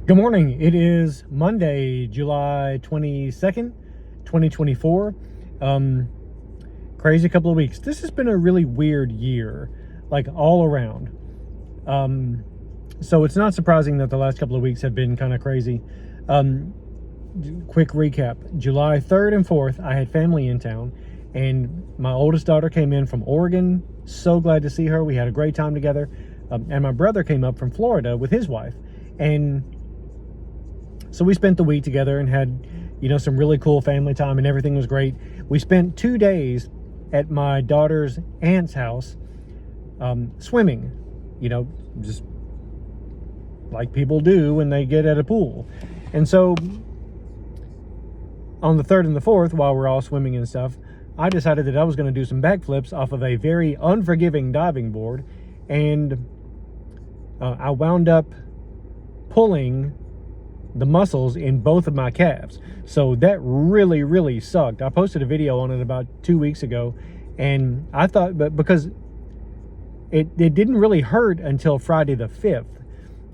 Good morning. It is Monday, July 22nd, 2024. Crazy couple of weeks. This has been a really weird year, like all around. So it's not surprising that the last couple of weeks have been kind of crazy. Quick recap. July 3rd and 4th, I had family in town, and my oldest daughter came in from Oregon. So glad to see her. We had a great time together. And my brother came up from Florida with his wife. And so we spent the week together and had, some really cool family time, and everything was great. We spent 2 days at my daughter's aunt's house, swimming, just like people do when they get at a pool. And so on the 3rd and the 4th, while we're all swimming and stuff, I decided that I was going to do some backflips off of a very unforgiving diving board. And I wound up pulling the muscles in both of my calves. So that really sucked. I posted a video on it about 2 weeks ago, and I thought, but because it didn't really hurt until Friday the 5th.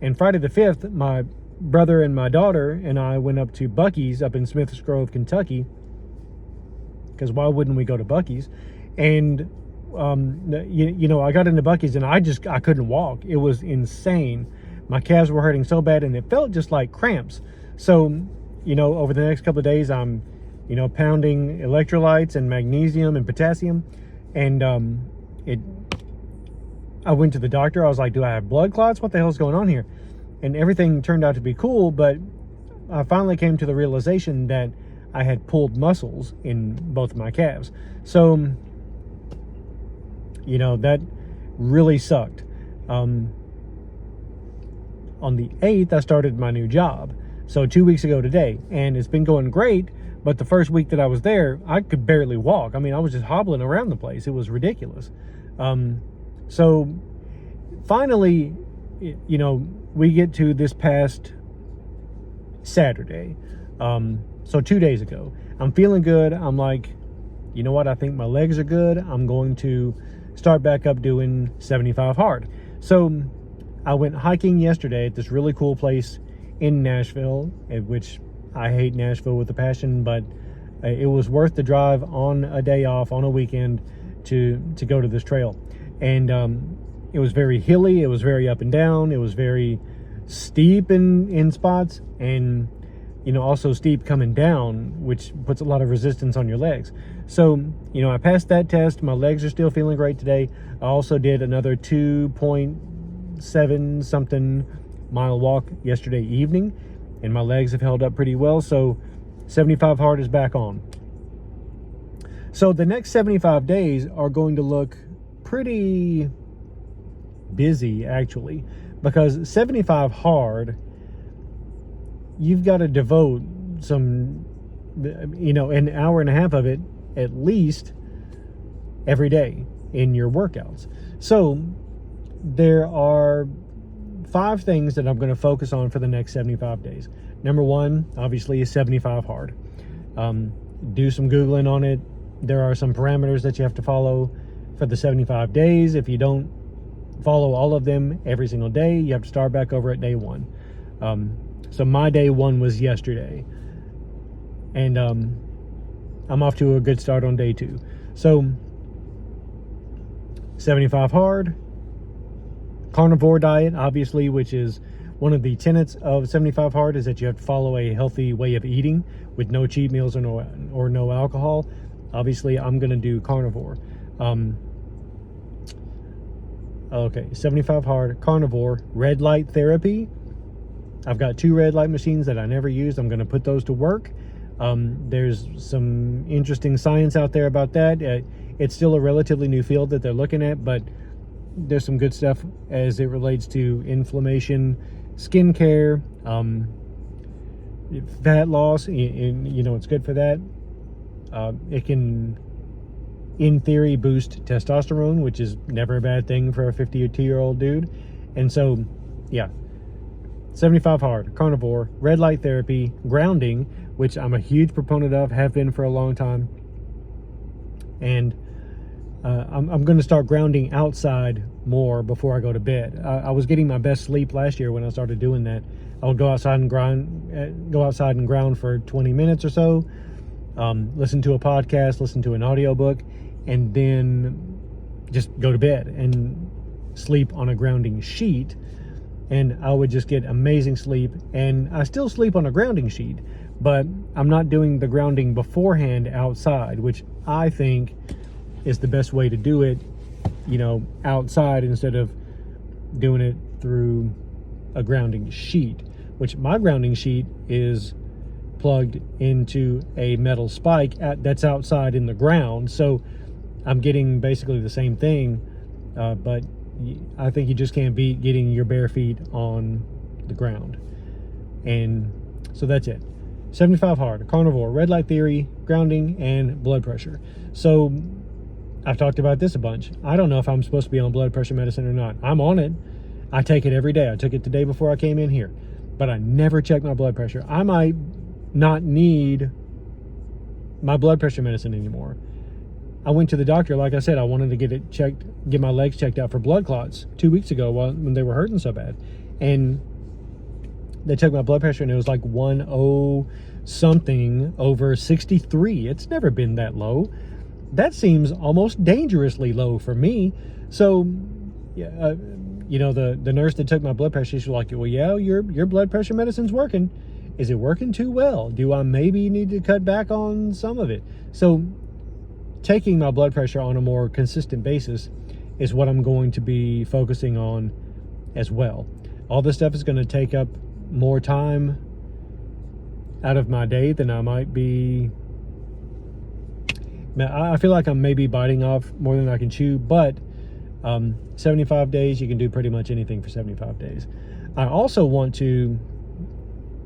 And Friday the 5th, my brother and my daughter and I went up to Buc-ee's up in Smiths Grove, Kentucky, because why wouldn't we go to Buc-ee's? And I got into Buc-ee's and I couldn't walk. It was insane. My calves were hurting so bad, and it felt just like cramps. So, over the next couple of days, I'm, pounding electrolytes and magnesium and potassium. And I went to the doctor. I was like, do I have blood clots? What the hell's going on here? And everything turned out to be cool, but I finally came to the realization that I had pulled muscles in both of my calves. So, that really sucked. On the 8th, I started my new job. So 2 weeks ago today, and it's been going great. But the first week that I was there, I could barely walk. I mean, I was just hobbling around the place. It was ridiculous. So finally, we get to this past Saturday. So 2 days ago, I'm feeling good. I'm like, you know what? I think my legs are good. I'm going to start back up doing 75 hard. So I went hiking yesterday at this really cool place in Nashville, which I hate Nashville with a passion, but it was worth the drive on a day off, on a weekend, to go to this trail. And it was very hilly, it was very up and down, it was very steep in spots, and also steep coming down, which puts a lot of resistance on your legs. So, I passed that test. My legs are still feeling great today. I also did another 2.7 something mile walk yesterday evening, and my legs have held up pretty well. So 75 hard is back on. So the next 75 days are going to look pretty busy, actually, because 75 hard, you've got to devote some, an hour and a half of it at least every day in your workouts. So there are 5 things that I'm going to focus on for the next 75 days. Number 1, obviously, is 75 hard. Do some Googling on it. There are some parameters that you have to follow for the 75 days. If you don't follow all of them every single day, you have to start back over at day 1. So my day 1 was yesterday. And I'm off to a good start on day 2. So 75 hard. Carnivore diet, obviously, which is one of the tenets of 75 hard, is that you have to follow a healthy way of eating with no cheat meals or no alcohol. Obviously, I'm going to do carnivore. Okay, 75 hard, carnivore, red light therapy. I've got 2 red light machines that I never used. I'm going to put those to work. There's some interesting science out there about that. It's still a relatively new field that they're looking at, but there's some good stuff as it relates to inflammation, skin care, fat loss. It's good for that. It can, in theory, boost testosterone, which is never a bad thing for a 52-year-old dude. And so, yeah, 75 hard, carnivore, red light therapy, grounding, which I'm a huge proponent of, have been for a long time. And I'm going to start grounding outside more before I go to bed. I was getting my best sleep last year when I started doing that. I would go outside and ground for 20 minutes or so, listen to a podcast, listen to an audiobook, and then just go to bed and sleep on a grounding sheet. And I would just get amazing sleep. And I still sleep on a grounding sheet, but I'm not doing the grounding beforehand outside, which I think is the best way to do it, outside, instead of doing it through a grounding sheet, which my grounding sheet is plugged into a metal spike that's outside in the ground. So I'm getting basically the same thing, but I think you just can't beat getting your bare feet on the ground. And so that's it. 75 hard, carnivore, red light theory, grounding, and blood pressure. So I've talked about this a bunch. I don't know if I'm supposed to be on blood pressure medicine or not. I'm on it. I take it every day. I took it the day before I came in here, but I never check my blood pressure. I might not need my blood pressure medicine anymore. I went to the doctor, like I said, I wanted to get my legs checked out for blood clots 2 weeks ago when they were hurting so bad. And they took my blood pressure and it was like 100 something over 63. It's never been that low. That seems almost dangerously low for me. So, the nurse that took my blood pressure, she's like, well, yeah, your blood pressure medicine's working. Is it working too well? Do I maybe need to cut back on some of it? So taking my blood pressure on a more consistent basis is what I'm going to be focusing on as well. All this stuff is going to take up more time out of my day than I might be. I feel like I'm maybe biting off more than I can chew, but 75 days, you can do pretty much anything for 75 days. I also want to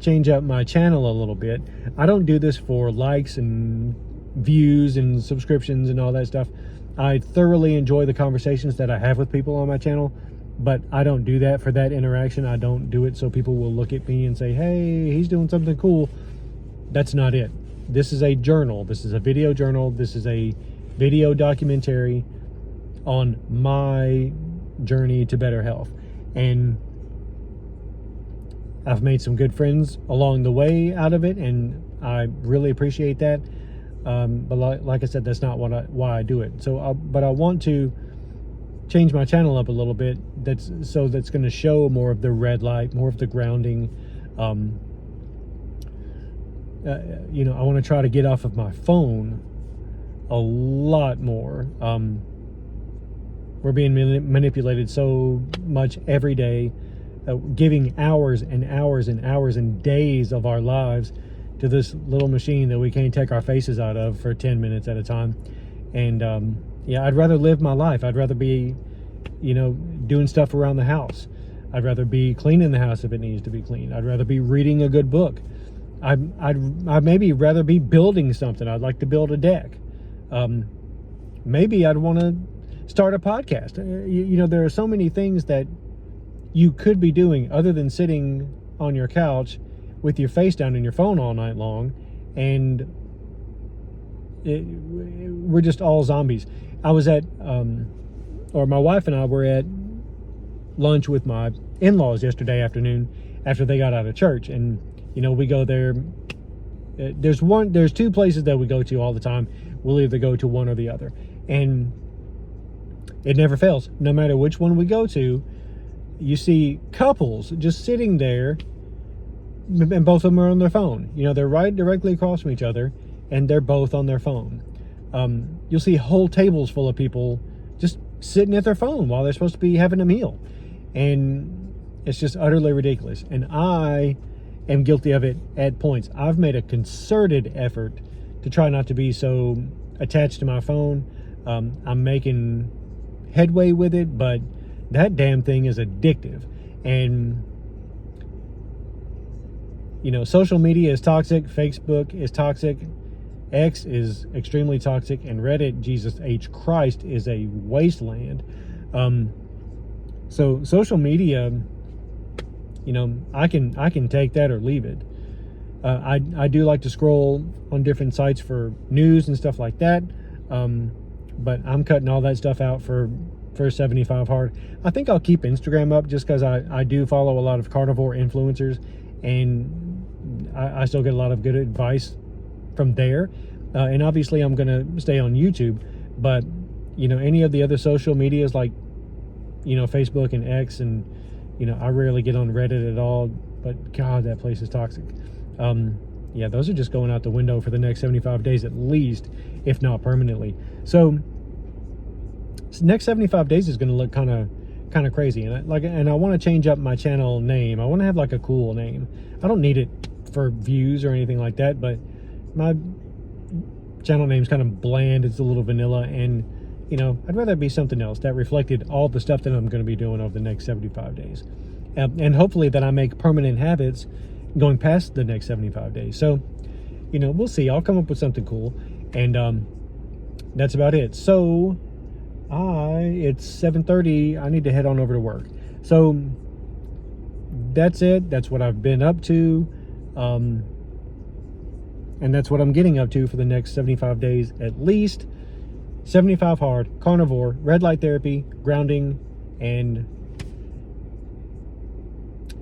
change up my channel a little bit. I don't do this for likes and views and subscriptions and all that stuff. I thoroughly enjoy the conversations that I have with people on my channel, but I don't do that for that interaction. I don't do it so people will look at me and say, hey, he's doing something cool. That's not it. This is a journal. This is a video journal. This is a video documentary on my journey to better health. And I've made some good friends along the way out of it, and I really appreciate that. But like I said, that's not why I do it. So, but I want to change my channel up a little bit. That's going to show more of the red light, more of the grounding. I want to try to get off of my phone a lot more. We're being manipulated so much every day, giving hours and hours and hours and days of our lives to this little machine that we can't take our faces out of for 10 minutes at a time. And I'd rather live my life. I'd rather be, doing stuff around the house. I'd rather be cleaning the house if it needs to be cleaned. I'd rather be reading a good book. I'd maybe rather be building something. I'd like to build a deck. Maybe I'd want to start a podcast. There are so many things that you could be doing other than sitting on your couch with your face down in your phone all night long, and we're just all zombies. I was my wife and I were at lunch with my in-laws yesterday afternoon after they got out of church, and we go there. There's two places that we go to all the time. We'll either go to one or the other, and it never fails. No matter which one we go to, you see couples just sitting there, and both of them are on their phone. They're right directly across from each other, and they're both on their phone. You'll see whole tables full of people just sitting at their phone while they're supposed to be having a meal, and it's just utterly ridiculous. And I am guilty of it at points. I've made a concerted effort to try not to be so attached to my phone. I'm making headway with it, but that damn thing is addictive. And social media is toxic, Facebook is toxic, X is extremely toxic, and Reddit, Jesus H. Christ, is a wasteland. So social media, I can take that or leave it. I do like to scroll on different sites for news and stuff like that, but I'm cutting all that stuff out for for 75 hard. I think I'll keep Instagram up just because I do follow a lot of carnivore influencers, and I still get a lot of good advice from there. And obviously I'm going to stay on YouTube, but you know, any of the other social medias like, you know, Facebook and X, and you know, I rarely get on Reddit at all, but God, that place is toxic. Yeah, those are just going out the window for the next 75 days at least, if not permanently. So next 75 days is going to look kind of crazy, and I want to change up my channel name. I want to have like a cool name. I don't need it for views or anything like that, but my channel name's kind of bland. It's a little vanilla, and you know, I'd rather it be something else that reflected all the stuff that I'm going to be doing over the next 75 days, and hopefully that I make permanent habits going past the next 75 days. So, you know, we'll see. I'll come up with something cool, and that's about it. So it's 7:30. I need to head on over to work. So that's it. That's what I've been up to, and that's what I'm getting up to for the next 75 days at least. 75 hard, carnivore, red light therapy, grounding, and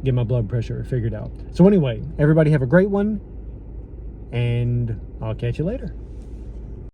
get my blood pressure figured out. So anyway, everybody have a great one, and I'll catch you later.